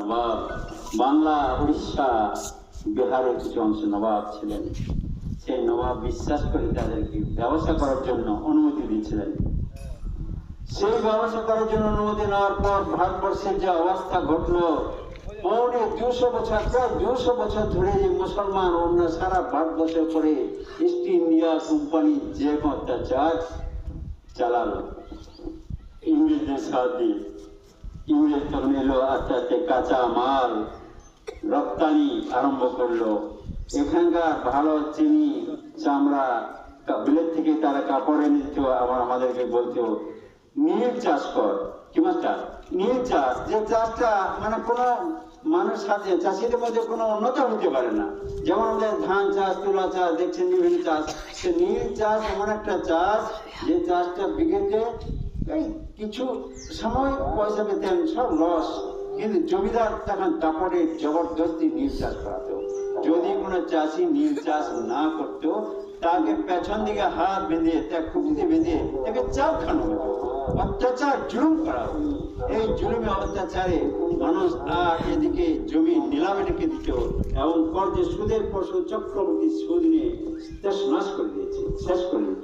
নবাব বাংলা, উড়িষ্যা, বিহারের কিছু অংশ নবাব ছিলেন। সেই নবাব বিশ্বাস করে তাদেরকে ব্যবসা করার জন্য অনুমতি দিয়েছিলেন। সেই ব্যবসা করার জন্য অনুমতি নেওয়ার পর ভারতবর্ষের যে অবস্থা ঘটলো, পৌনে 200 বছর, প্রায় 200 বছর ধরে যে মুসলমান অন্য সারা ভারতবর্ষের উপরে ইস্ট ইন্ডিয়া কোম্পানি যে অত্যাচার চালালো ইংরেজদের সাথে। ইংরেজ তখন এলো, আস্তে আস্তে কাঁচা মাল রপ্তানি আরম্ভ করলো। এখানকার ভালো চিনি, চামড়া, বিলেত থেকে তারা কাপড় এনে দিত। আবার আমাদেরকে বলতো নীল চাষ কর। কি মাস্টার? নীল চাষ, যে চাষটা মানে কোনো মানুষ সাথে চাষিদের মধ্যে কোনো উন্নত হতে পারে না। যেমন আমাদের ধান চাষ, তুলা চাষ, দেখছেন বিভিন্ন চাষ। সে নীল চাষ এমন একটা চাষ যে চাষটা বিঘেতে এই কিছু সময় পয়সা পেতেন, সব লস। কিন্তু জমিদার তখন দাপটে জবরদস্তি নীল চাষ করাতো। যদি কোনো চাষি নীল চাষ না করতো, তাকে পেছন দিকে হাত বেঁধে, খুঁটিতে বেঁধে তাকে চাপ খানো হতো, অত্যাচার জুলুম করা হতো। এই জুলুমে অত্যাচারে মানুষ আর এদিকে জমি নিলামে রেখে দিত এবং কর্জে সুদের পর চক্রবর্তী সুদ নিয়ে শেষ নাশ করে দিয়েছে, শেষ করে দিত।